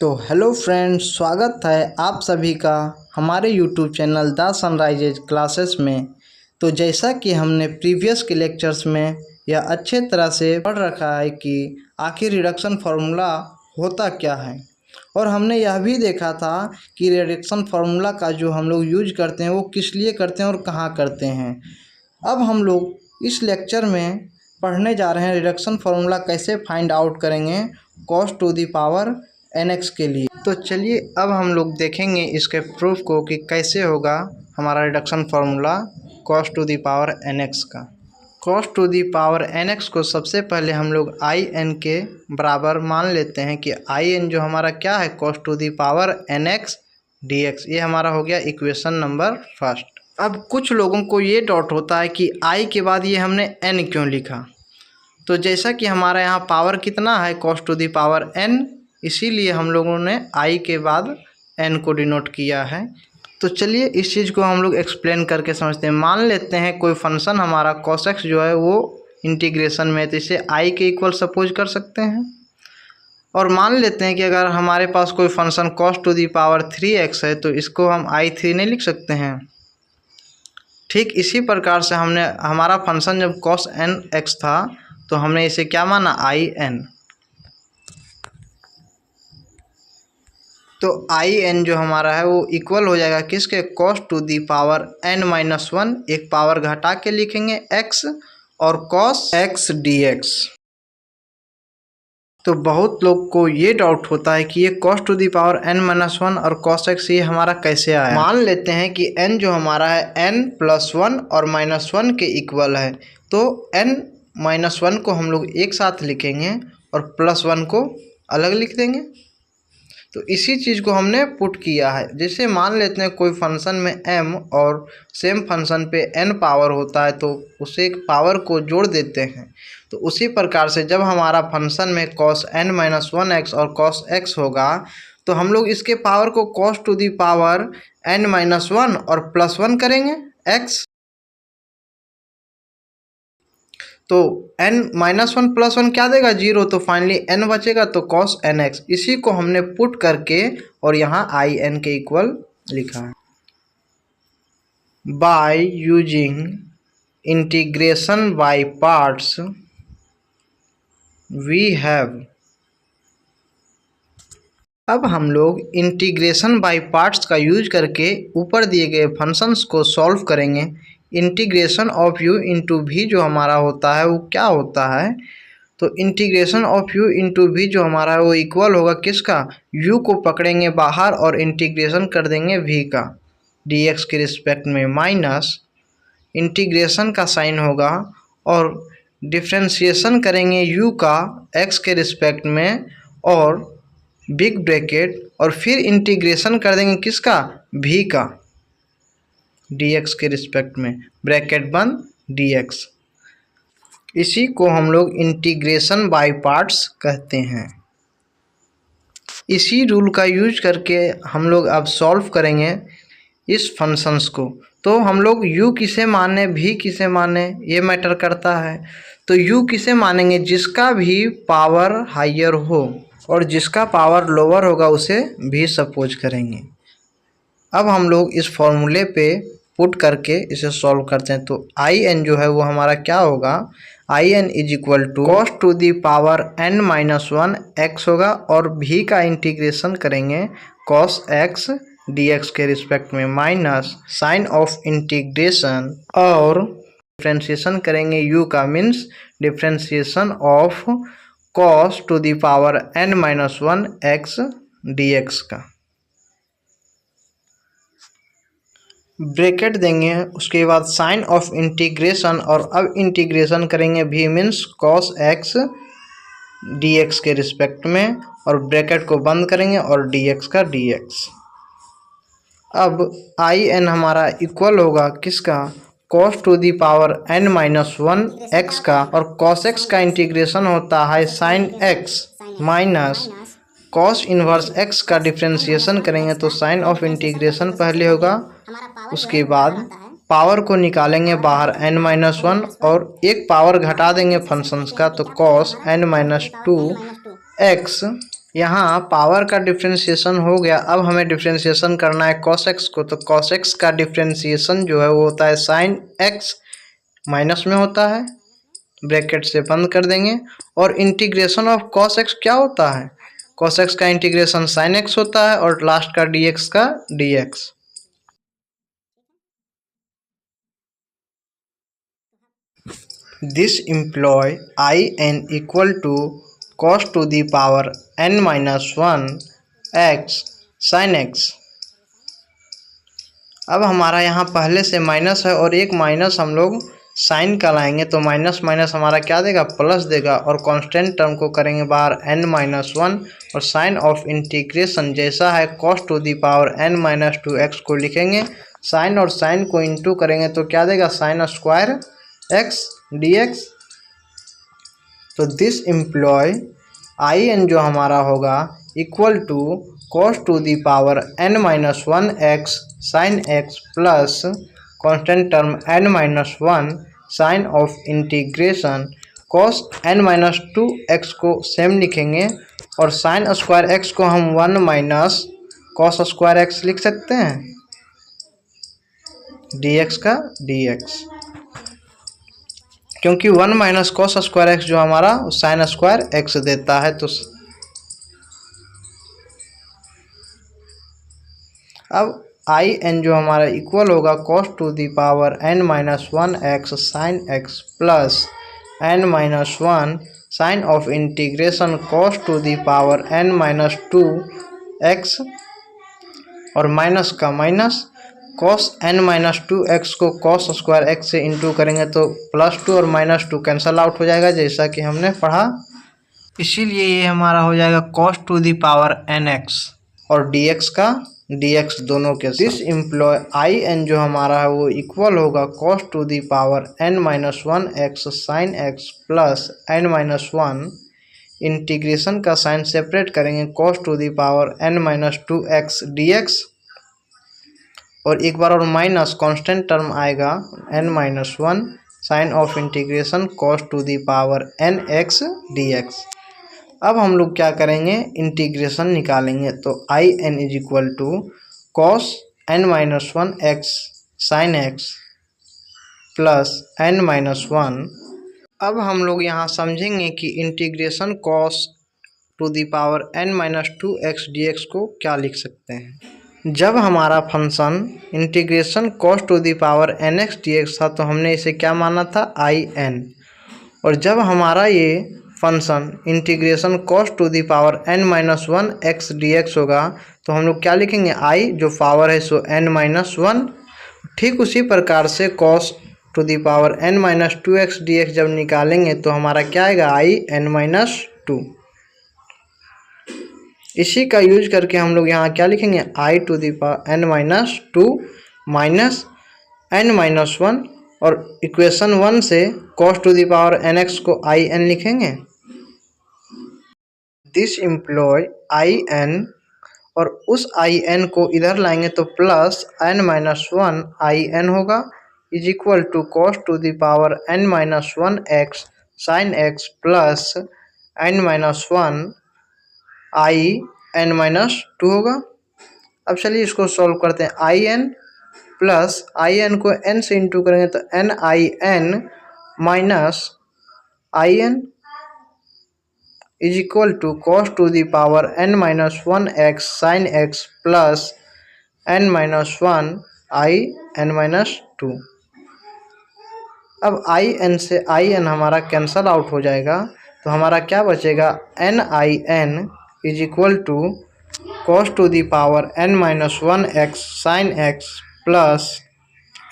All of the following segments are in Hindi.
तो हेलो फ्रेंड्स, स्वागत है आप सभी का हमारे YouTube channel the sunrises classes में। तो जैसा कि हमने प्रीवियस के लेक्चर्स में यह अच्छे तरह से पढ़ रखा है कि आखिर रिडक्शन फार्मूला होता क्या है, और हमने यह भी देखा था कि रिडक्शन फार्मूला का जो हम लोग यूज करते हैं वो किस लिए करते हैं और कहाँ करते हैं। अब हम लोग इस लेक्चर में पढ़ने जा रहे हैं रिडक्शन फार्मूला कैसे फाइंड आउट करेंगे cos to the power nx के लिए। तो चलिए अब हम लोग देखेंगे इसके प्रूफ को कि कैसे होगा हमारा reduction formula cos to the power nx का। cos to the power nx को सबसे पहले हम लोग in के बराबर मान लेते हैं कि in जो हमारा क्या है cos to the power nx dx। ये हमारा हो गया इक्वेशन नंबर फर्स्ट। अब कुछ लोगों को ये डाउट होता है कि i के बाद ये हमने n क्यों लिखा। तो जैसा कि हमारा यहाँ पावर कितना है cos to the power n, इसीलिए हम लोगों ने i के बाद n को डिनोट किया है। तो चलिए इस चीज़ को हम लोग एक्सप्लेन करके समझते हैं। मान लेते हैं कोई फंक्शन हमारा cos x जो है वो इंटीग्रेशन में है, तो इसे i के इक्वल सपोज कर सकते हैं। और मान लेते हैं कि अगर हमारे पास कोई function cos to the power 3x है तो इसको हम i3 नहीं लिख सकते हैं। ठीक इसी प्रकार से हमने हमारा फंक्शन जब cos nx था तो हमने इसे क्या माना in। तो in जो हमारा है वो इक्वल हो जाएगा किसके, cos to the power n-1, एक पावर घटा के लिखेंगे x, और cos x dx। तो बहुत लोग को ये डाउट होता है कि ये cos to the power n-1 और cos x ये हमारा कैसे आया। मान लेते हैं कि n जो हमारा है n+1 और -1 के इक्वल है, तो n-1 को हम लोग एक साथ लिखेंगे और +1 को अलग लिख देंगे। तो इसी चीज़ को हमने पुट किया है। जैसे मान लेते हैं कोई फंक्शन में m और सेम फंक्शन पे n पावर होता है तो उसे एक पावर को जोड़ देते हैं। तो उसी प्रकार से जब हमारा फंक्शन में cos n-1x और cos x होगा तो हम लोग इसके पावर को cos to the power n-1 और +1 करेंगे x। तो n-1 +1 क्या देगा, 0। तो फाइनली n बचेगा तो cos nx, इसी को हमने पुट करके और यहाँ in के इक्वल लिखा है। By using integration by parts we have. अब हम लोग इंटीग्रेशन बाय पार्ट्स का यूज करके ऊपर दिए गए फंक्शंस को सॉल्व करेंगे। इंटीग्रेशन ऑफ u इंटू भी जो हमारा होता है वो क्या होता है, तो इंटीग्रेशन ऑफ u इंटू भी जो हमारा है वो इक्वल होगा किसका, u को पकड़ेंगे बाहर और इंटीग्रेशन कर देंगे v का dx के रिस्पेक्ट में, माइनस इंटीग्रेशन का साइन होगा और डिफ्रेंशिएशन करेंगे u का x के रिस्पेक्ट में और बिग ब्रैकेट, और फिर इंटीग्रेशन कर देंगे किसका, v का dx के रिस्पेक्ट में, ब्रैकेट बंद dx। इसी को हम लोग इंटीग्रेशन बाय पार्ट्स कहते हैं। इसी रूल का यूज करके हम लोग अब सॉल्व करेंगे इस फंक्शंस को। तो हम लोग u किसे माने v किसे माने ये मैटर करता है। तो u किसे मानेंगे, जिसका भी पावर हायर हो और जिसका पावर लोअर होगा उसे v सपोज करेंगे। अब हम लोग इस फॉर्मूले पे पुट करके इसे सॉल्व करते हैं। तो in जो है वो हमारा क्या होगा, in is equal to cos to the power n-1 x होगा और v का इंटीग्रेशन करेंगे cos x dx के रिस्पेक्ट में, माइनस साइन ऑफ इंटीग्रेशन और डिफ्रेंशिएशन करेंगे u का, means differentiation of cos to the power n-1 x dx का। ब्रैकेट देंगे, उसके बाद साइन ऑफ इंटीग्रेशन और अब इंटीग्रेशन करेंगे v means cos x dx के रिस्पेक्ट में, और ब्रैकेट को बंद करेंगे और dx का dx। अब in हमारा इक्वल होगा किसका, cos to the power n-1 x का, और cos x का इंटीग्रेशन होता है sin x minus cos inverse x का डिफ्रेंशिएशन करेंगे तो साइन ऑफ इंटीग्रेशन पहले होगा, उसके बाद पावर को निकालेंगे बाहर n-1 और एक पावर घटा देंगे फंक्शंस का, तो cos n-2 x यहाँ पावर का डिफ्रेंशिएशन हो गया। अब हमें डिफ्रेंशिएशन करना है cos x को, तो cos x का डिफ्रेंशिएशन जो है वो होता है sin x, माइनस में होता है, ब्रैकेट से बंद कर देंगे। और इंटीग्रेशन ऑफ cos x क्या होता है, cos x का इंटीग्रेशन sin x होता है, और लास्ट का dx का dx। This implies I N equal to cos to the power n minus 1 x sin x। अब हमारा यहाँ पहले से माइनस है और एक माइनस हम लोग साइन का लाएंगे, तो माइनस माइनस हमारा क्या देगा, प्लस देगा, और कांस्टेंट टर्म को करेंगे बाहर n माइनस 1, और साइन ऑफ इंटीग्रेशन जैसा है cos to the power n minus 2x को लिखेंगे। साइन और साइन को इंटू करेंगे तो क्या देगा, साइन स्क्वायर x dx। तो दिस इम्प्लॉय आई एन जो हमारा होगा equal to cos to the power n minus 1 x sine x plus constant term n minus 1 sine of integration cos n minus 2 x को सेम लिखेंगे, और साइन स्क्वायर x को हम 1 माइनस cos स्क्वायर x लिख सकते हैं, dx का dx, क्योंकि 1 माइनस cos स्क्वायर एक्स जो हमारा साइन स्क्वायर एक्स देता है। तो अब आई एन जो हमारा इक्वल होगा cos to the power n minus 1 x sine x plus n minus 1 sine of integration cos to the power n minus 2 x, और माइनस का minus cos n minus 2 x को cos स्क्वायर एक्स से इंटू करेंगे तो प्लस 2 और माइनस 2 कैंसल आउट हो जाएगा, जैसा कि हमने पढ़ा। इसीलिए ये हमारा हो जाएगा cos to the power n x, और dx का dx दोनों के साथ। दिस इम्प्लॉय आई एन जो हमारा है वो इक्वल होगा cos to the power n minus 1 x sine x plus n minus 1, integration का साइन सेपरेट करेंगे cos to the power n minus 2 x dx, और एक बार और माइनस कांस्टेंट टर्म आएगा n minus 1 sine of integration cos to the power n x dx। अब हम लोग क्या करेंगे, इंटीग्रेशन निकालेंगे, तो I N is equal to cos n minus 1 x sine x plus n minus 1। अब हम लोग यहाँ समझेंगे कि integration cos to the power n minus 2 x dx को क्या लिख सकते हैं। जब हमारा function integration cos to the power n x dx था तो हमने इसे क्या माना था, आई एन, और जब हमारा ये function integration cos to the power n minus 1 x dx होगा तो हम लोग क्या लिखेंगे, आई जो पावर है सो n माइनस 1। ठीक उसी प्रकार से cos to the power n minus 2 x dx जब निकालेंगे तो हमारा क्या आएगा, आई n माइनस 2। इसी का यूज करके हम लोग यहाँ क्या लिखेंगे, I to the power n minus 2 minus n minus 1, और इक्वेशन 1 से cos to the power nx को आई एन लिखेंगे। दिस इम्प्लॉय आई एन, और उस आई एन को इधर लाएंगे तो plus n minus 1 I n होगा, is equal to cos to the power n minus 1 x sine x plus n minus 1 I N minus 2 होगा। अब चलिए इसको सॉल्व करते हैं, I N plus I N को n से इंटू करेंगे तो n I N minus I N is equal to cos to the power n minus 1 x sine x plus n minus 1 I N minus 2। अब आई एन से आई एन हमारा कैंसल आउट हो जाएगा, तो हमारा क्या बचेगा, n I N is equal to cos to the power n minus 1 x sine x plus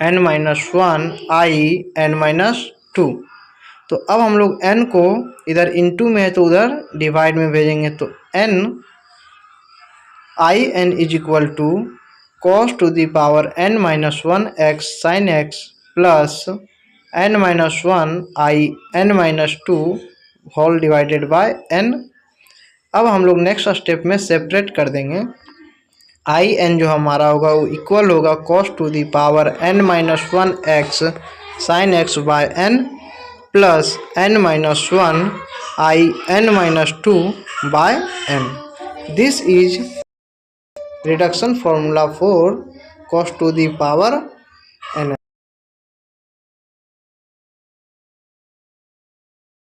n minus 1 I N minus 2। तो अब हम लोग n को इधर इनटू में है तो उधर डिवाइड में भेजेंगे, तो n I N is equal to cos to the power n minus 1 x sine x plus n minus 1 I N minus 2 whole divided by n। अब हम लोग नेक्स्ट स्टेप में सेपरेट कर देंगे, आई एन जो हमारा होगा वो इक्वल होगा cos to the power n minus 1 x sine x by n plus n minus 1 I N minus 2 by n। This is reduction formula for cos to the power